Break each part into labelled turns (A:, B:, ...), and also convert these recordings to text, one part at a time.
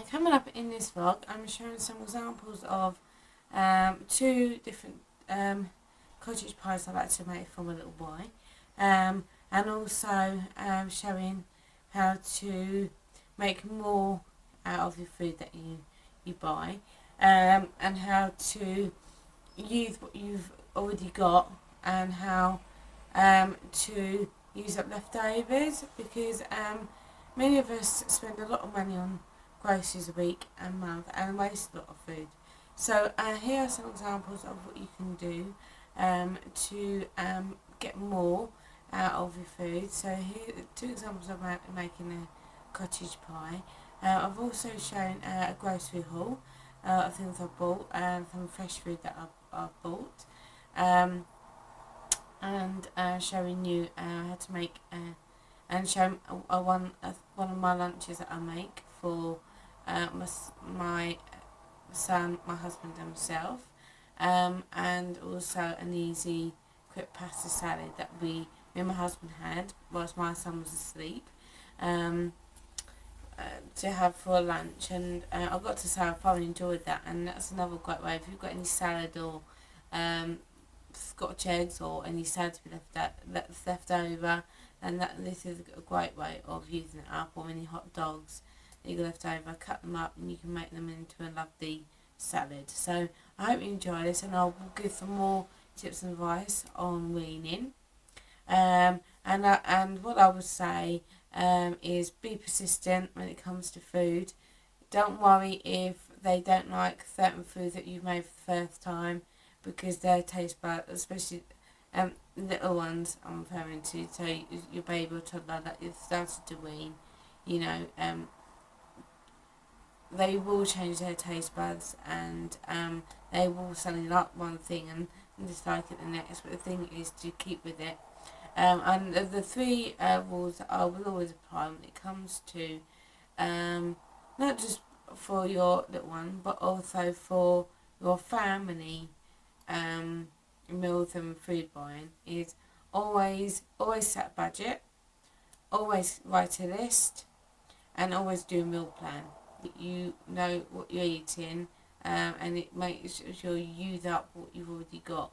A: Coming up in this vlog, I'm showing some examples of two different cottage pies I like to make for my little boy, and also showing how to make more out of your food that you buy, and how to use what you've already got, and how to use up leftovers, because many of us spend a lot of money on groceries a week and month and waste a lot of food. So here are some examples of what you can do to get more out of your food. So here are two examples of making a cottage pie. I've also shown a grocery haul of things I've bought, and some fresh food that I've bought, and showing you how to make and showing one of my lunches that I make for my son, my husband and myself, and also an easy quick pasta salad that me and my husband had whilst my son was asleep, to have for lunch. And I've got to say I thoroughly enjoyed that, and that's another great way. If you've got any salad or Scotch eggs or any salad to be left over, and this is a great way of using it up. Or any hot dogs that you got left over, cut them up and you can make them into a lovely salad. So I hope you enjoy this, and I'll give some more tips and advice on weaning. And what I would say is be persistent when it comes to food. Don't worry if they don't like certain foods that you've made for the first time, because their taste buds, especially little ones I'm referring to, so your baby or toddler that you've started to wean, they will change their taste buds, and they will suddenly like one thing and dislike it the next, but the thing is to keep with it. And the three rules that I will always apply when it comes to not just for your little one, but also for your family meals and food buying, is always set a budget, always write a list, and always do a meal plan. You know what you're eating, and it makes sure you use up what you've already got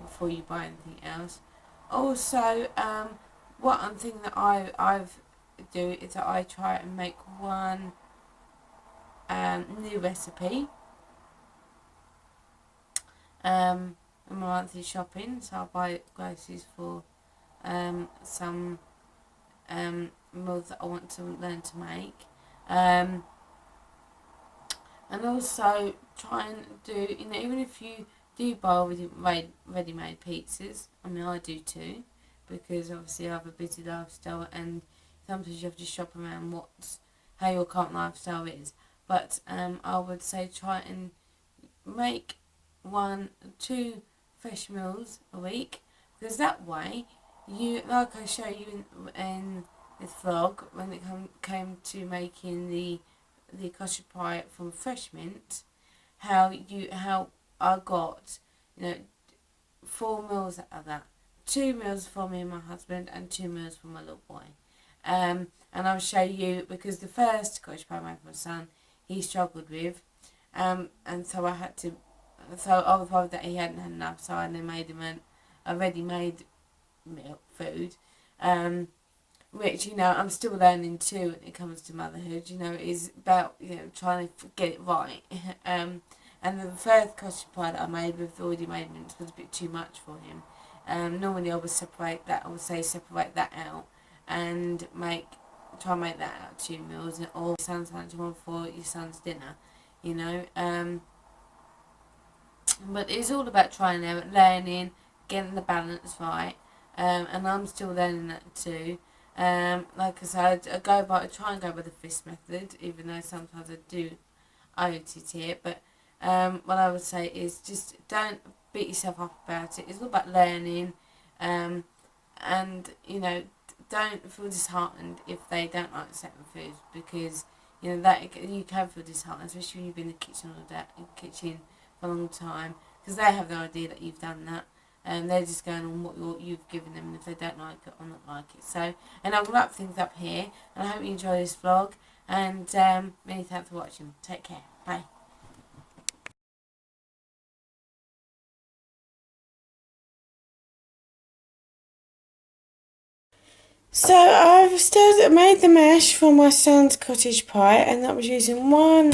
A: before you buy anything else. Also, one thing that I've do is that I try and make one new recipe in my monthly shopping. So I'll buy groceries for some meals that I want to learn to make, and also try and do, even if you do buy already ready-made pizzas, I mean I do too, because obviously I have a busy lifestyle and sometimes you have to shop around how your current lifestyle is. But I would say try and make 1 or 2 fresh meals a week, because that way you, like I show you in this vlog when it came to making the cottage pie from fresh mint, how I got 4 meals out of that. 2 meals for me and my husband, and 2 meals for my little boy. And I'll show you, because the first cottage pie I made for my son, he struggled with, and so I was worried that he hadn't had enough, so I then made him a ready-made meal food, which I'm still learning too when it comes to motherhood. Is about trying to get it right. And the first cottage pie that I made with already made mince was a bit too much for him. Normally I would separate that out and try and make that out 2 meals, or your son's lunch and one for your son's dinner. But it's all about trying out, learning, getting the balance right, and I'm still learning that too. Like I said, I try and go by the FIST method, even though sometimes I do IOTT it. But what I would say is just don't beat yourself up about it. It's all about learning, and don't feel disheartened if they don't like certain foods, because that you can feel disheartened, especially when you've been in the kitchen for a long time, because they have no idea that you've done that. They're just going on what you've given them, and if they don't like it or not like it. So, and I'll wrap things up here, and I hope you enjoy this vlog, and many thanks for watching. Take care. Bye. So I've made the mash for my son's cottage pie, and that was using one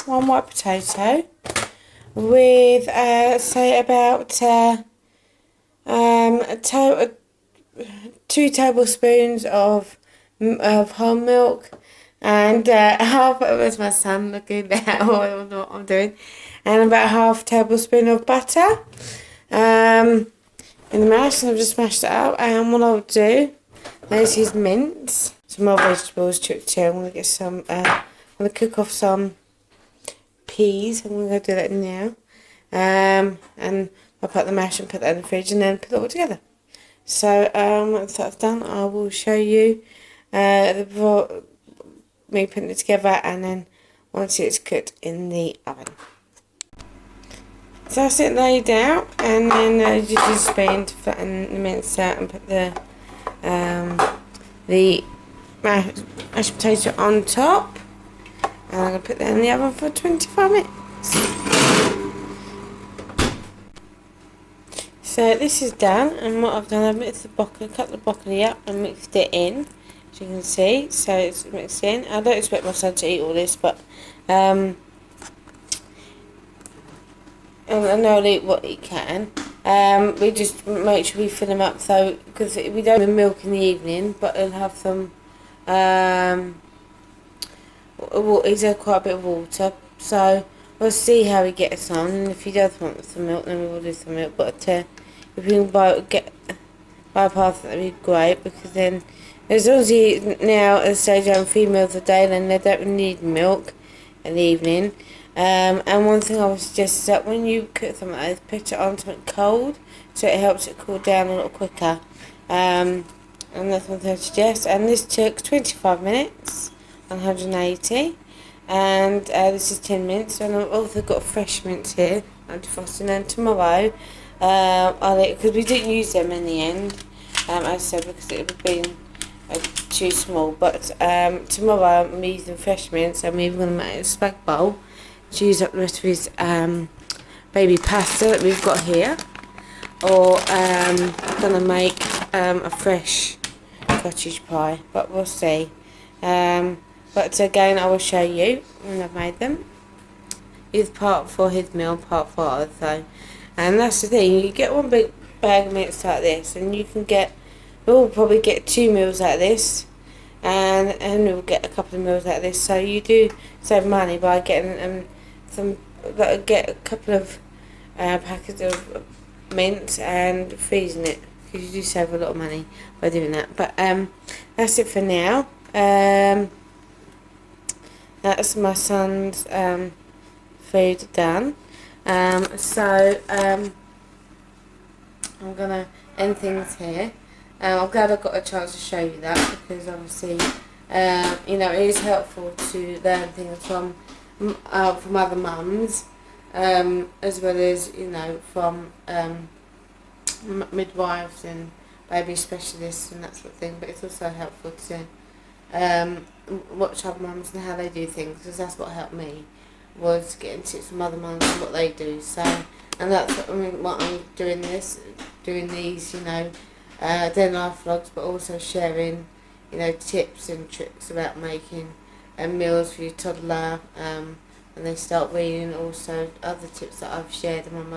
A: one white potato, with say about 2 tablespoons of whole milk, and half. It was my son looking at what I'm doing, and about half tablespoon of butter. In the mash, and I've just mashed it up. And what I'll do, there's his mince, some more vegetables chucked in. I'm going to get some, I'm going to cook off some peas. I'm going to go do that now. And I'll put the mash and put that in the fridge and then put it all together. So once that's done, I will show you me putting it together, and then once it's cooked in the oven. So that's it laid out, and then you just use a spoon to flatten the mince out and put the mashed potato on top. And I'm going to put that in the oven for 25 minutes. So this is done, and what I've done, I've mixed the broccoli, cut the broccoli up and mixed it in, as you can see. So it's mixed in. I don't expect my son to eat all this, but and I know he'll eat what he can. We just make sure we fill him up, so because we don't have milk in the evening, but he'll have some. He's had quite a bit of water, so we'll see how he gets on. And if he does want some milk, then we will do some milk. But if we can bypass that, that'd be great, because then as long as he now at the stage having 3 meals a day, then they don't need milk in the evening. And one thing I would suggest is that when you cook something like this, put it on something cold, so it helps it cool down a little quicker. And that's one thing I suggest. And this took 25 minutes, 180, and this is 10 minutes. And I've also got fresh mints here, I'm defrosting. And tomorrow, because we didn't use them in the end, as I said, because it would have been too small. But tomorrow I'm using fresh mints, and we're going to make a spag bowl to use up the rest of his baby pasta that we've got here, or I'm going to make a fresh cottage pie, but we'll see. But again, I will show you when I've made them. It's part for his meal, part for ours. So, and that's the thing, you get one big bag of mince like this, and you can we'll probably get 2 meals like this, and we'll get a couple of meals like this. So you do save money by getting get a couple of packets of mince and freezing it, because you do save a lot of money by doing that. But that's it for now. That's my son's food done. So I'm gonna end things here. I'm glad I got a chance to show you that, because obviously it is helpful to learn things from other mums, as well as from midwives and baby specialists and that sort of thing. But it's also helpful to watch other mums and how they do things, because that's what helped me, was getting tips from other mums and what they do. So, and that's what I'm doing these day life vlogs, but also sharing tips and tricks about making meals for your toddler when they start weaning. Also other tips that I've shared in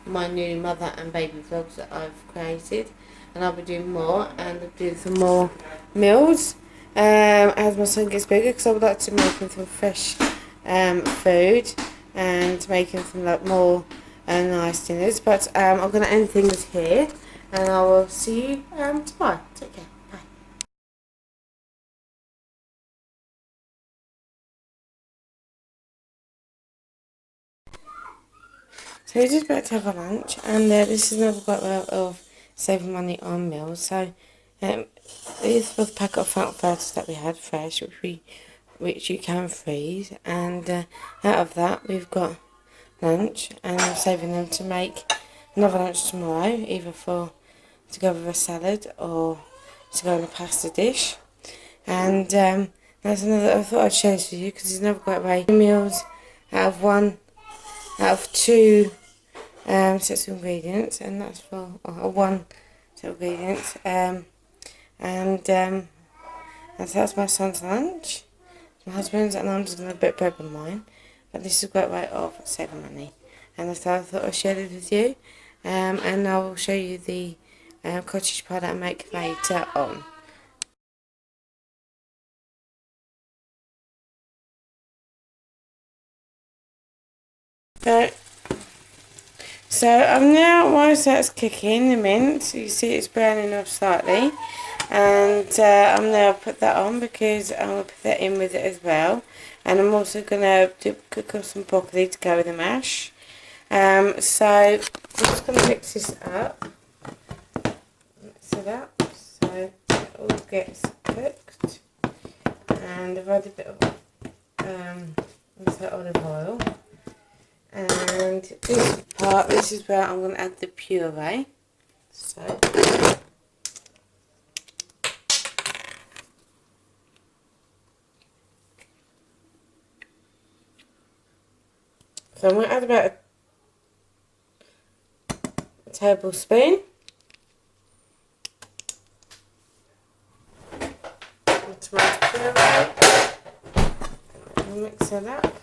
A: my new mother and baby vlogs that I've created, and I'll be doing more, and I'll do some more meals as my son gets bigger, because I would like to make him some fresh food and making some more nice dinners. But I'm going to end things here, and I will see you tomorrow. Take care. Bye. So we're just about to have a lunch, and this is another great way of saving money on meals. So this was the packet of frankfurters that we had fresh, which you can freeze, and out of that we've got lunch, and I'm saving them to make another lunch tomorrow, either to go with a salad or to go in a pasta dish. And that's another. I thought I'd share this with you because it's another great way. Meals out of two sets of ingredients, and that's for one set of ingredients. And that's my son's lunch, my husband's, and I'm just going to bit bread on mine. But this is a great way of saving money, and so I thought I'd share it with you. And I will show you the cottage pie that I make later on. So I'm now, whilst that's cooking, the mint, you see it's browning off slightly, and I'm now put that on because I'm going to put that in with it as well, and I'm also going to cook up some broccoli to go with the mash. So I'm just going to mix this up, so it all gets cooked, and I've added a bit of olive oil. And this is where I'm going to add the puree. So I'm going to add about a tablespoon of tomato puree. I'll mix it up.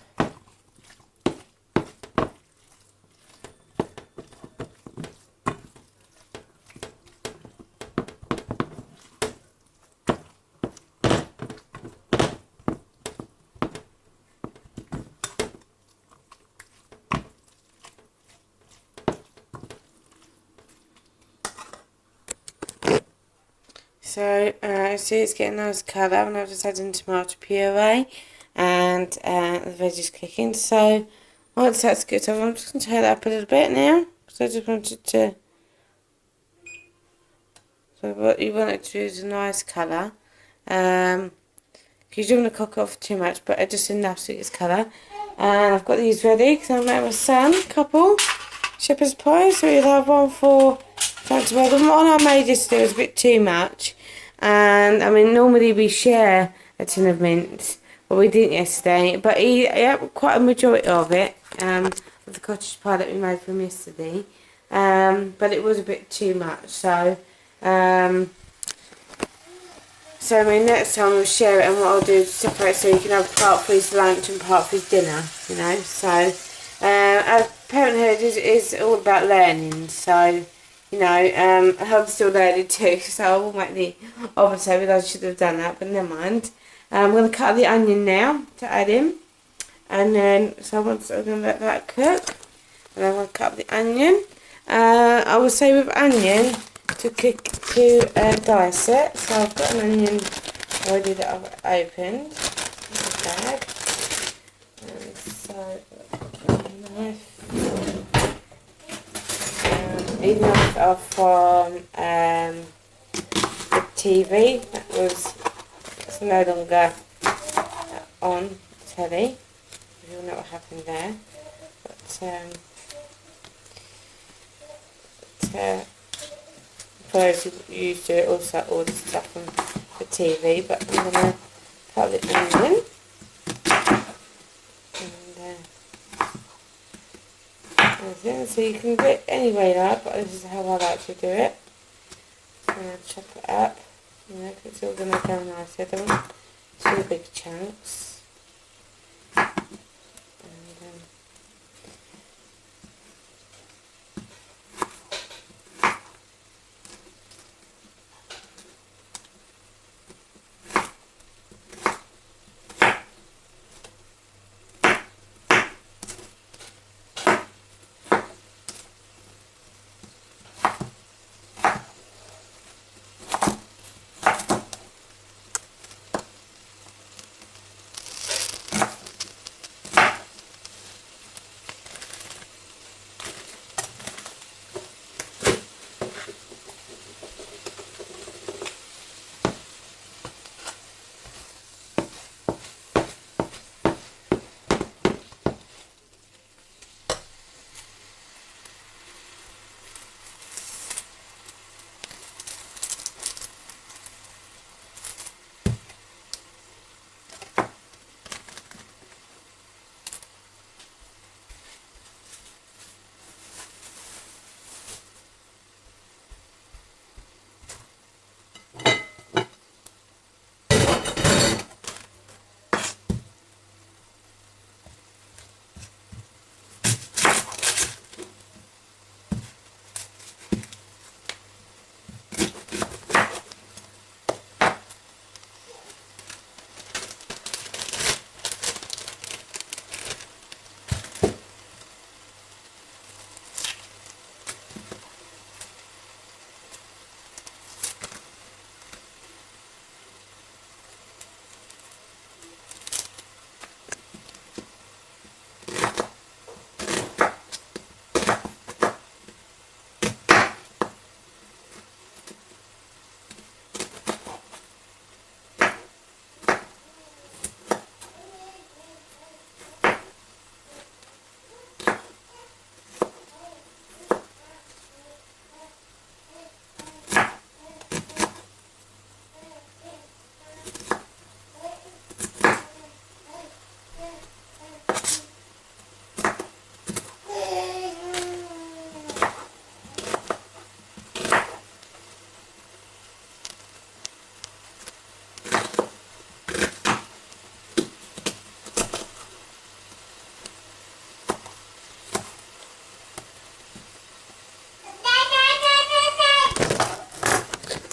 A: So, see it's getting a nice colour, and I've just added in tomato puree and the veggies cooking. So, once that's good, so I'm just going to turn it up a little bit now, because I just wanted to, so what you want it to do is a nice colour, because you don't want to cook off too much, but just enough so it's colour. And I've got these ready, because I made my son a couple shepherd's pies, so we'll have one for fancy weather. The one I made yesterday was a bit too much. And I mean, normally we share a tin of mince, but we didn't yesterday. But he ate quite a majority of it, of the cottage pie that we made from yesterday. But it was a bit too much. So I mean, next time we'll share it, and what I'll do is separate so you can have part for his lunch and part for his dinner. You know, so parenthood is all about learning. So. You know, I'm still learning too, so I will make the opposite. I should have done that, but never mind. I'm going to cut the onion now to add in, and then once I'm going to let that cook, and I'm going to cut the onion. I would say with onion to dice it. So I've got an onion already that I've opened in the bag, and so knife. Even off from the TV it's no longer on telly. You don't know what happened there, but for those who used to also order stuff from the TV, but I'm gonna cut the onion. So you can do it any way you like, but this is how I like to do it. Chop it up, you know, 'cause it's all going to go nice. I don't want too big chunks.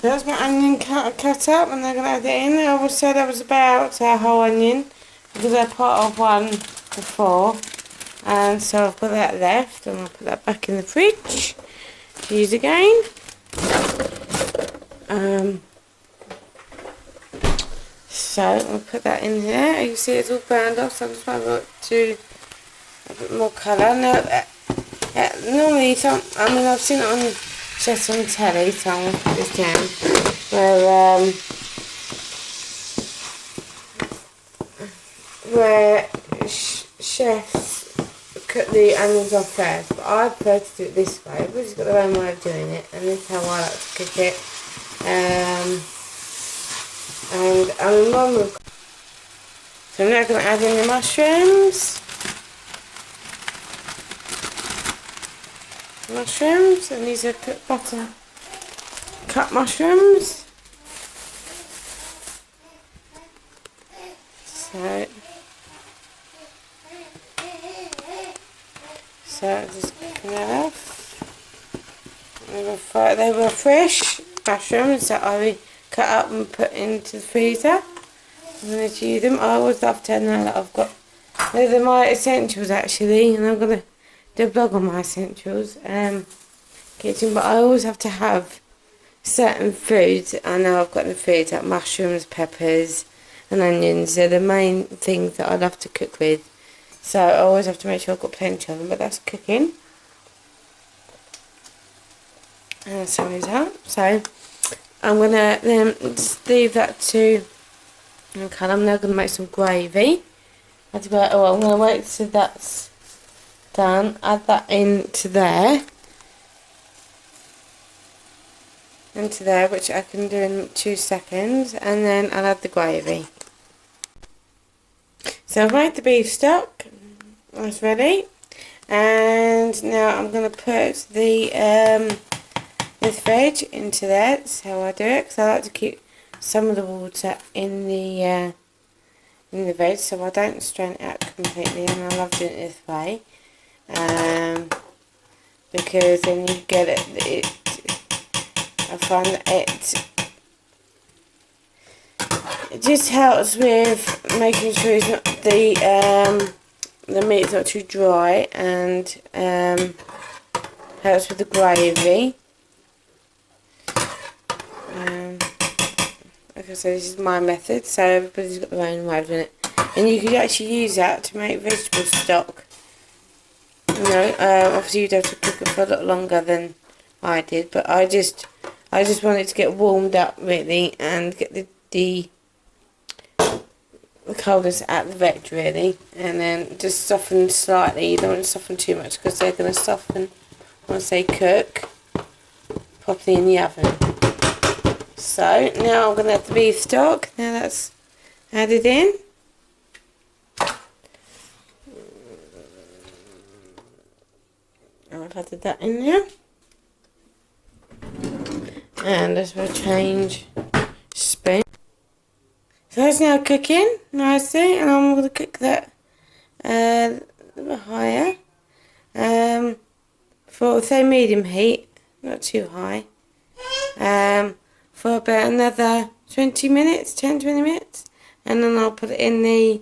A: So that's my onion cut up, and they're going to add it in. I would say that was about a whole onion, because I put off one before, and so I've got that left, and I'll put that back in the fridge to use again. So I'll put that in here. You can see it's all burned off, so I'm just going to do a bit more colour. No, normally, I've seen it on chefs on telly, so I'm going to put this down, where chefs cut the onions off first, but I prefer to do it this way. Everybody's got their own way of doing it, and this is how I like to cook it. And I'm so I'm now going to add in the mushrooms. And these are cut mushrooms. So just cooking that off. They were fresh mushrooms that I cut up and put into the freezer. I'm going to use them. I always love to know that I've got, they're my essentials actually, and I'm going to do a blog on my essentials kitchen, but I always have to have certain foods. I know I've got in the fridge, like mushrooms, peppers and onions. They're the main things that I love to cook with, so I always have to make sure I've got plenty of them, but that's cooking. And so is that. So I'm going to then just leave that to, okay, I'm now going to make some gravy. I'm going to wait till that's done, add that into there, which I can do in 2 seconds, and then I'll add the gravy. So I've made the beef stock, that's ready, and now I'm going to put the this veg into there. That's how I do it, because I like to keep some of the water in the veg, so I don't strain it out completely, and I love doing it this way. Because then you get it, I find that it just helps with making sure it's not the meat's not too dry, and helps with the gravy. Like I said, this is my method, so everybody's got their own way of doing it, and you could actually use that to make vegetable stock. Obviously you'd have to cook it for a lot longer than I did, but I just wanted to get warmed up really, and get the coldness out of the veg really, and then just soften slightly. You don't want to soften too much, because they're going to soften once they cook properly in the oven. So now I'm going to add the beef stock. Now that's added in. I've added that in there, and as we'll change spoon. So that's now cooking nicely, and I'm going to cook that a little bit higher, for say medium heat, not too high, for about another 20 minutes, 10-20 minutes, and then I'll put it in the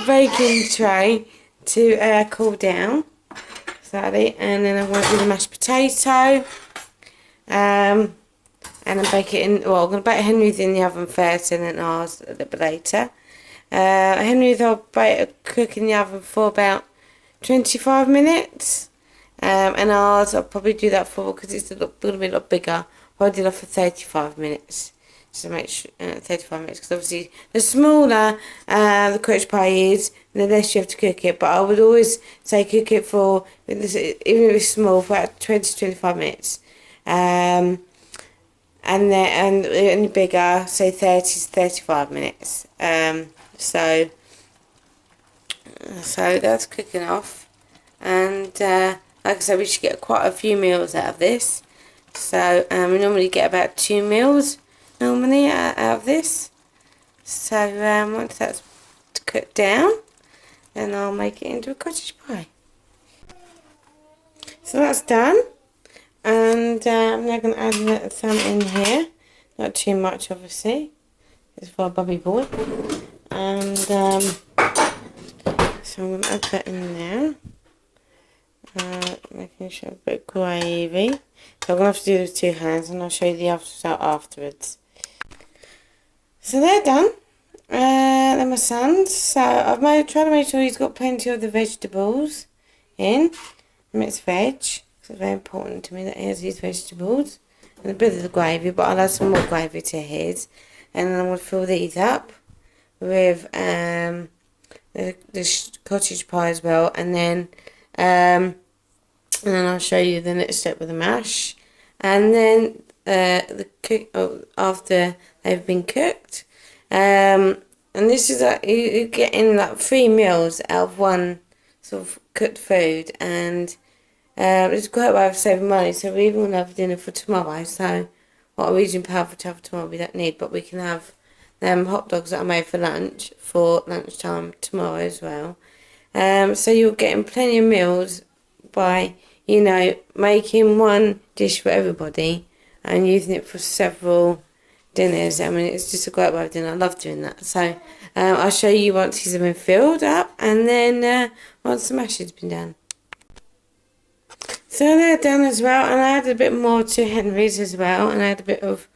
A: baking tray to cool down slightly, and then I'm going to do the mashed potato, and then bake it in. Well, I'm going to bake Henry's in the oven first, and then ours a little bit later. Henry's I'll cook in the oven for about 25 minutes, and ours I'll probably do that for, because it's going to be a lot bigger, I'll do that for 35 minutes. So make sure 35 minutes, because obviously the smaller the cottage pie is, the less you have to cook it. But I would always say cook it for, even if it's small, for about 20-25 minutes, and bigger, say 30-35 minutes. So that's cooking off, and like I said, we should get quite a few meals out of this. So we normally get about 2 meals normally out of this. So once that's cooked down, then I'll make it into a cottage pie. So that's done, and I'm now going to add some in here. Not too much, obviously. It's for a bubby boy. And so I'm going to add that in now. Making sure a bit of gravy. So I'm going to have to do it with 2 hands, and I'll show you the after result afterwards. So they're done. They're my son's. So I've tried to make sure he's got plenty of the vegetables in. Mixed veg. So it's very important to me that he has these vegetables. And a bit of the gravy, but I'll add some more gravy to his. And then I'm going to fill these up with the cottage pie as well. And then I'll show you the next step with the mash. And then after they've been cooked. And this is you're getting like 3 meals out of one sort of cooked food, and it's a great way of saving money. So we even want to have dinner for tomorrow. So what we're using power for tomorrow we don't need, but we can have them hot dogs that I made for lunch for lunchtime tomorrow as well. So you're getting plenty of meals by making one dish for everybody and using it for several dinners. I mean, it's just a great way of dinner. I love doing that. So I'll show you once these have been filled up, and then once the mash has been done. So they're done as well, and I added a bit more to Henry's as well, and I had a bit of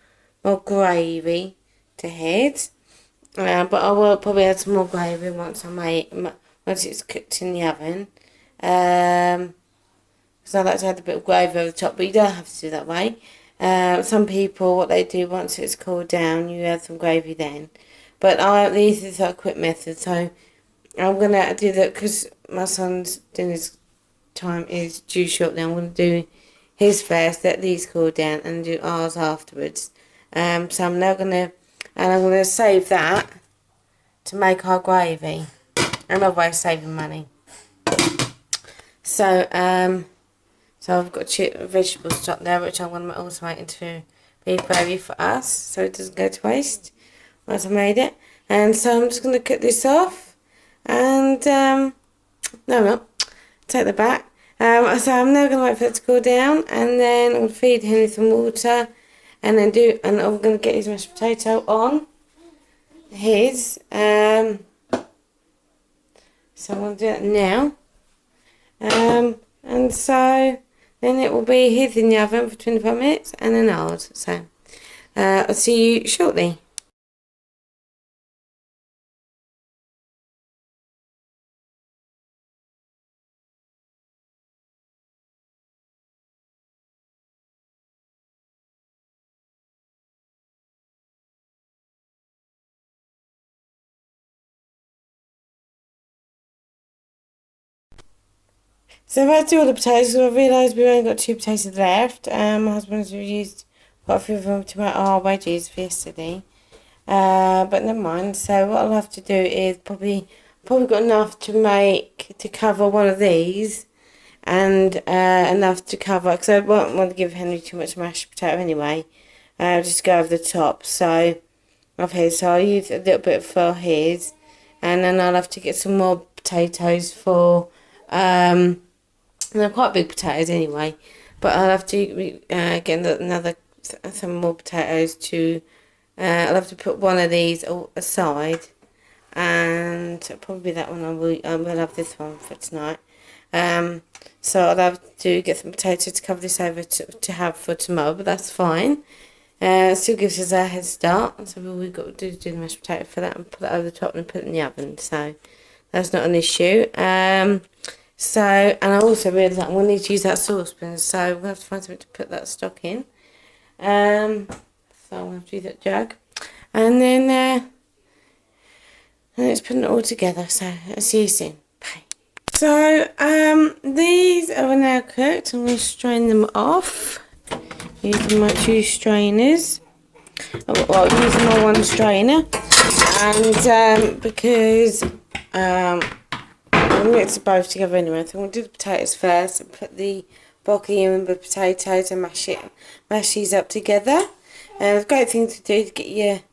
A: more gravy to his. But I will probably add some more gravy once it's cooked in the oven. So I like to add a bit of gravy over the top, but you don't have to do that way. Some people, what they do once it's cooled down, you add some gravy then. But this is a quick method, so I'm going to do that because my son's dinner's time is due shortly. I'm going to do his first, let these cool down, and do ours afterwards. So I'm now going to save that to make our gravy. Another way of saving money. So I've got vegetable stock there, which I'm going to also make into beef gravy for us, so it doesn't go to waste once I've made it. And so I'm just going to cut this off, and take that back. So I'm now going to wait for it to cool down, and then I'm going to feed him some water, and then I'm going to get his mashed potato on his. So I'm going to do that now. And so then it will be his in the oven for 25 minutes, and then ours. So I'll see you shortly. So I've had to do all the potatoes, so I realised we've only got 2 potatoes left. My husband's used quite a few of them to make our wedges for yesterday. But never mind. So what I'll have to do is probably got enough to cover one of these, and enough to cover, because I won't want to give Henry too much mashed potato anyway. Just go over the top. So of his, so I'll use a little bit for his, and then I'll have to get some more potatoes for they're quite big potatoes anyway, but I'll have to get some more potatoes to. I'll have to put one of these aside, and probably that one I will have this one for tonight. So I'll have to get some potatoes to cover this over to have for tomorrow, but that's fine. Still gives us a head start. So we've got to do the mashed potato for that and put it over the top and put it in the oven. So that's not an issue. And I also realised that I'm going to need to use that saucepan, so we'll have to find something to put that stock in. So I'm going to have to use that jug. And then let's put it all together. So I'll see you soon. Bye. So these are now cooked. I'm going to strain them off using my 2 strainers. Well, using my 1 strainer. And because I'm going to mix both together anyway. So I'm going to do the potatoes first and put the broccoli in with the potatoes and mash these up together. It's a great thing to do to get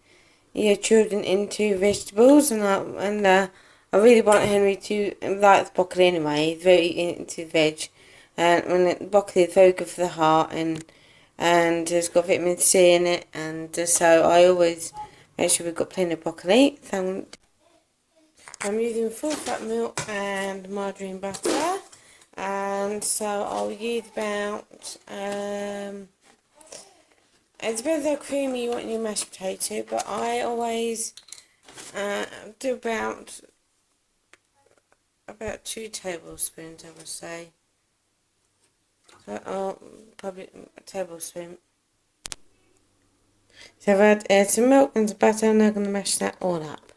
A: your children into vegetables, and I really want Henry to like the broccoli anyway. He's very into veg, and broccoli is very good for the heart, and and it's got vitamin C in it, and so I always make sure we've got plenty of broccoli. So I'm using full fat milk and margarine butter, and so I'll use about it depends how creamy you want your mashed potato, but I always do about 2 tablespoons, I would say. So probably a tablespoon. So I've had some milk and some butter, and I'm going to mash that all up.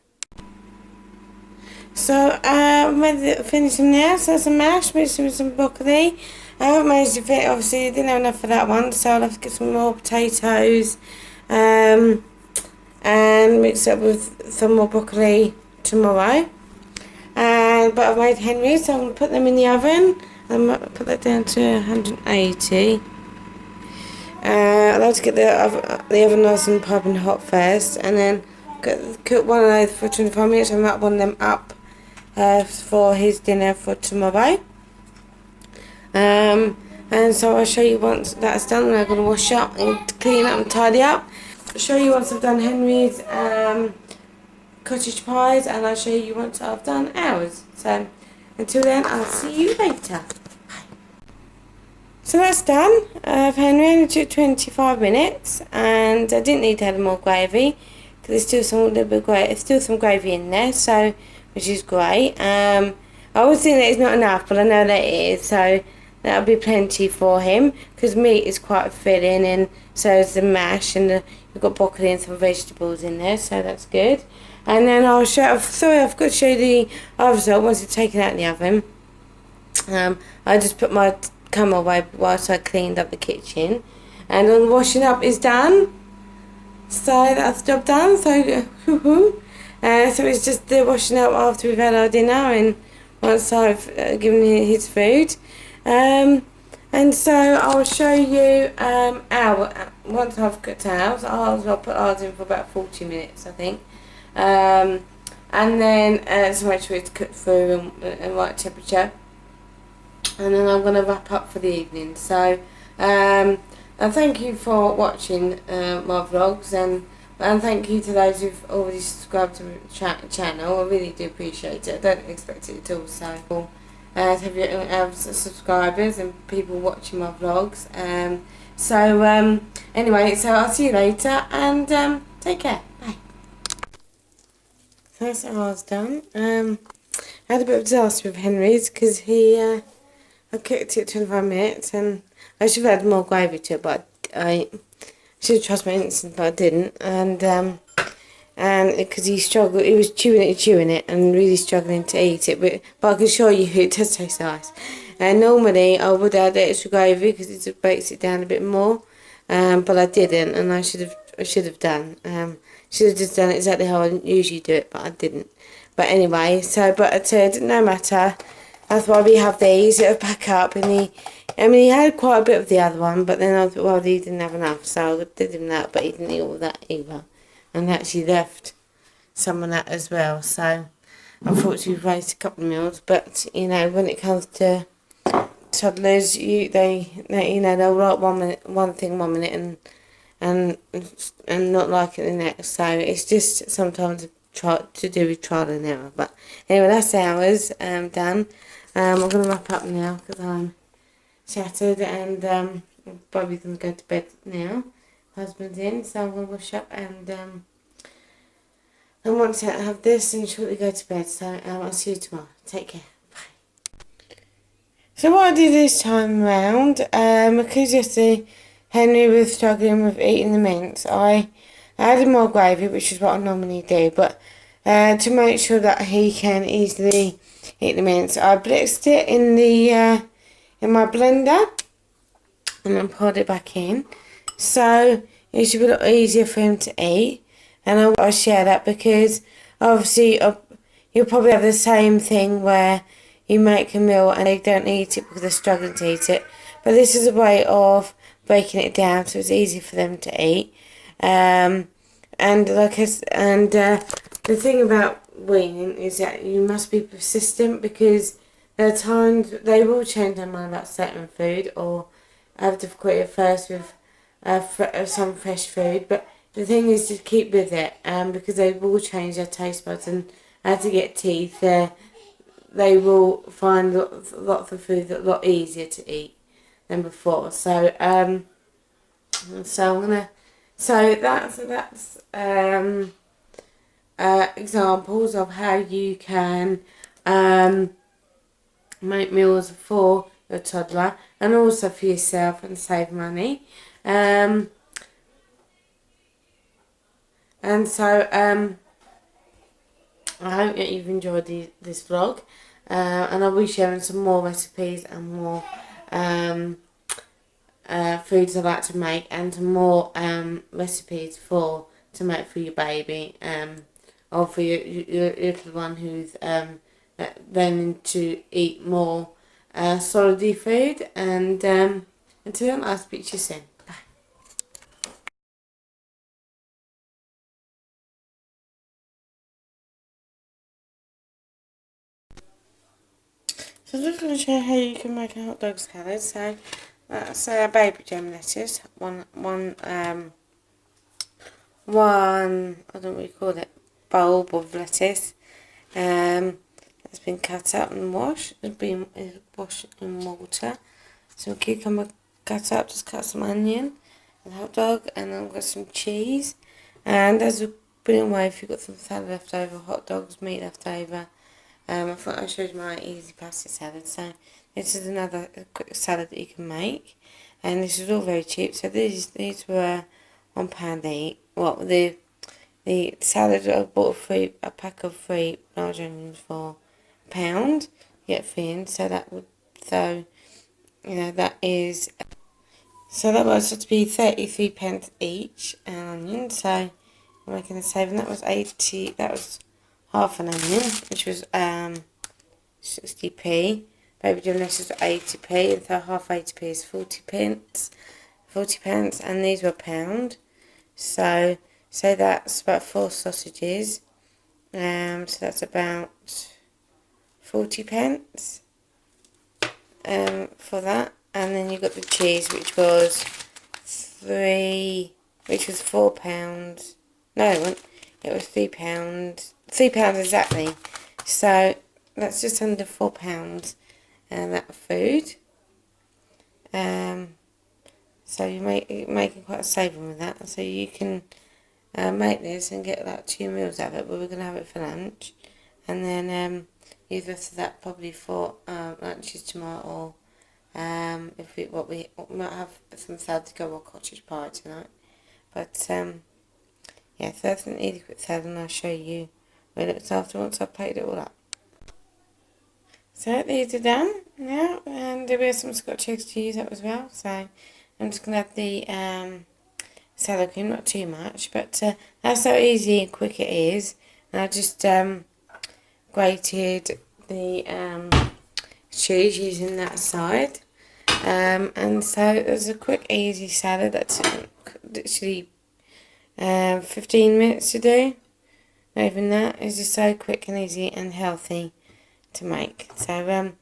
A: So I'm ready to finish them now. So some mash, mixed with some broccoli. I haven't managed to fit, obviously I didn't have enough for that one, so I'll have to get some more potatoes and mix up with some more broccoli tomorrow. But I've made Henry, so I'm going to put them in the oven. I'm going to put that down to 180. I like to get the oven nice and piping hot first, and then cook one of those for 25 minutes. I might want them up for his dinner for tomorrow. And so I'll show you once that's done, and I'm going to wash up and clean up and tidy up. I'll show you once I've done Henry's cottage pies, and I'll show you once I've done ours. So until then, I'll see you later. So that's done. Henry only took 25 minutes, and I didn't need to add more gravy because there's still some gravy in there, so which is great. I always think that it's not enough, but I know that it is, so that'll be plenty for him because meat is quite filling, and so is the mash, and you've got broccoli and some vegetables in there, so that's good. And then I'll show. Sorry, I've got to show you the other result once it's taken out of the oven. I just put my camera away whilst I cleaned up the kitchen, and all the washing up is done. So that's the job done. So so it's just the washing up after we've had our dinner, and once I've given him his food. And so I'll show you once I've cooked ours. I'll put ours in for about 40 minutes, I think. And then so make sure it's cooked through and right temperature. And then I'm going to wrap up for the evening. So and thank you for watching my vlogs, and thank you to those who've already subscribed to the channel. I really do appreciate it. I don't expect it at all. So have subscribers and people watching my vlogs. Anyway, so I'll see you later, and take care. Bye. So that's how I was done. I had a bit of disaster with Henry's because I cooked it 25 minutes, and I should have had more gravy to it, but I should have trusted my instinct, but I didn't. And because he was chewing it and really struggling to eat it, but I can assure you it does taste nice. And normally I would add extra gravy because it breaks it down a bit more, but I didn't, and I should have done. Should have just done it exactly how I usually do it, but I didn't. But anyway, but I said no matter. That's why we have these. It'll back up, and he had quite a bit of the other one, but then I thought, well, he didn't have enough, so I did him that, but he didn't eat all that either, and actually left some of that as well. So unfortunately, we've wasted a couple of meals. But when it comes to toddlers, they'll like one thing 1 minute and not like it the next. So it's just sometimes to do with trial and error. But anyway, that's ours done. I'm going to wrap up now because I'm shattered, and I'm probably going to go to bed now. Husband's in, so I'm going to wash up, and once I have this, and shortly go to bed. So I'll see you tomorrow. Take care. Bye. So what I did this time round, because yesterday Henry was struggling with eating the mince, I added more gravy, which is what I normally do, but to make sure that he can easily eat the mince, I blitzed it in my blender, and then poured it back in, so it should be a lot easier for him to eat. And I share that because obviously you'll probably have the same thing where you make a meal and they don't eat it because they're struggling to eat it, but this is a way of breaking it down so it's easy for them to eat. The thing about weaning is that you must be persistent, because there are times they will change their mind about certain food or have difficulty at first with some fresh food, but the thing is to keep with it, because they will change their taste buds, and as they get teeth, they will find lots of food a lot easier to eat than before. So I'm gonna. So that's examples of how you can make meals for your toddler and also for yourself and save money. And so I hope that you've enjoyed this vlog, and I'll be sharing some more recipes and more foods I like to make, and some more recipes to make for your baby, or for your little one who's learning to eat more solid food. And until then, I'll speak to you soon. So I'm just going to show you how you can make a hot dog salad. So that's baby gem lettuce, one I don't know what you call it, bulb of lettuce. It's been cut up and washed. It's been washed in water. Some cucumber cut up, just cut some onion and hot dog, and then I've got some cheese. And as a brilliant way, if you've got some salad left over, hot dogs, meat left over. I thought I showed my easy pasta salad, so this is another quick salad that you can make, and this is all very cheap. So these were £1 each. Well, the salad I bought a pack of 3 large onions for £1. You get 3 in, so that works out to be 33p each an onion. So I'm making a saving. That was 80. That was half an onion, which was 60p. Baby gem lettuce was 80p, and so half 80p is 40 pence, and these were £1. So that's about 4 sausages. So that's about 40 pence for that. And then you got the cheese, which was £4. No, it wasn't. It was £3. £3 exactly. So that's just under £4 that food. So you're making quite a saving with that. So you can make this and get like 2 meals out of it, but we're going to have it for lunch. And then use the rest of that probably for lunches tomorrow, or we might have some salad to go with cottage pie tonight. But yeah, so that's an easy quick salad, and I'll show you when it's after once I've plated it all up. So these are done now, and there is some Scotch eggs to use up as well. So I'm just going to add the salad cream, not too much, but that's how easy and quick it is. And I just grated the cheese using that side. And so there's a quick easy salad that took literally 15 minutes to do. Not even that. It's just so quick and easy and healthy to make. So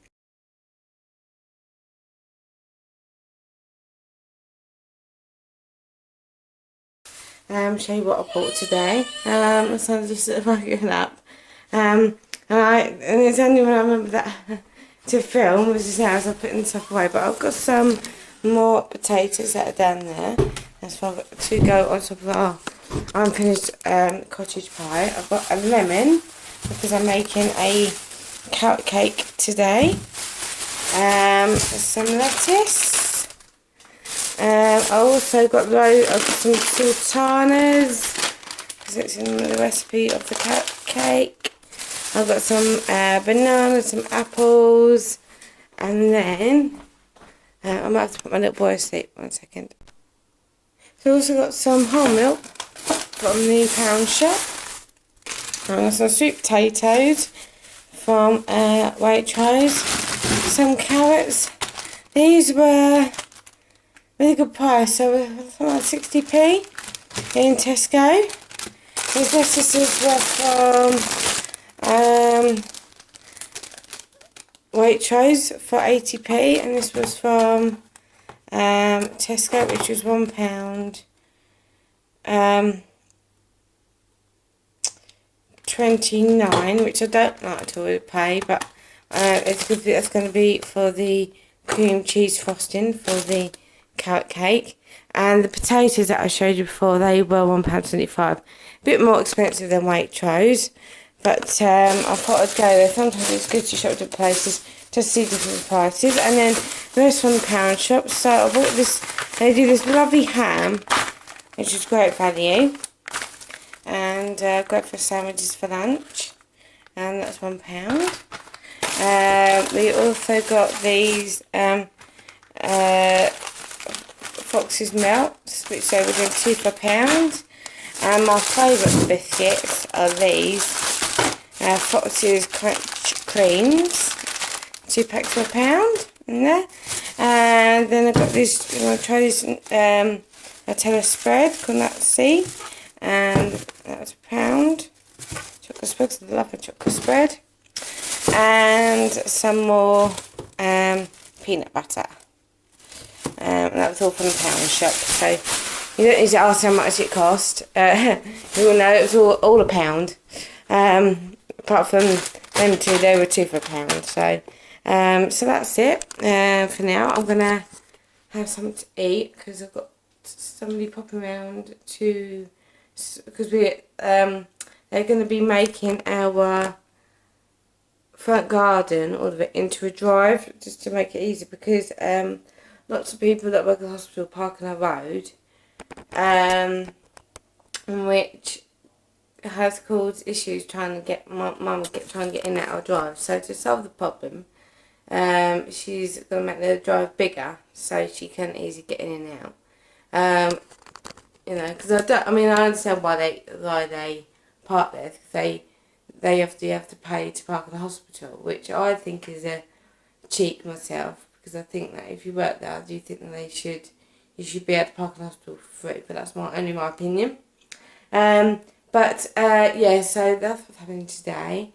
A: show you what I bought today. So just sort of it up. And it's only when I remember that to film was just now as I'm putting stuff away. But I've got some more potatoes that are down there. That's why I've got to go on top of our unfinished cottage pie. I've got a lemon because I'm making a carrot cake today. Some lettuce. I also got some sultanas because it's in the recipe of the carrot cake. I've got some bananas, some apples, and then I might have to put my little boy asleep. 1 second. So I've also got some whole milk from the pound shop. And I've got some sweet potatoes from Waitrose. Some carrots. These were really good price, so something like 60p in Tesco. These lettuces were from Waitrose for 80p, and this was from
B: Tesco, which was £1. 29, which I don't like to pay, but it's good. That's going to be for the cream cheese frosting for the carrot cake. And the potatoes that I showed you before, they were £1.75. A bit more expensive than Waitrose, but I thought I'd go there. Sometimes it's good to shop to places to see different prices. And then the rest from the pound shop. So I bought this. They do this lovely ham, which is great value, and great for sandwiches for lunch, and that's £1. We also got these Fox's melts, which they were doing 2 for £1. And my favourite biscuits are these Fox's Crunch Creams, 2 packs for £1 in there. And then I got this. I'm going to try this Nutella spread called Nutsy, and that was £1. Chocolate spread, 'cause I love a chocolate spread. And some more peanut butter. And that was all from the pound shop. So you don't need to ask how much it cost. You all know it was all £1. Apart from them two, they were 2 for £1. So so that's it for now. I'm gonna have something to eat because I've got somebody popping around to, because they're going to be making our front garden, all of it, into a drive, just to make it easy, because lots of people that work at the hospital park on a road, which has caused issues trying to get my mum trying to get in and out of drive. So to solve the problem, she's going to make the drive bigger so she can easily get in and out. You know, because I understand why they park there, because they have to pay to park at the hospital, which I think is a cheat myself, because I think that if you work there, I do think that you should be able to park at the hospital for free, but that's only my opinion. Yeah, so that's what's happening today.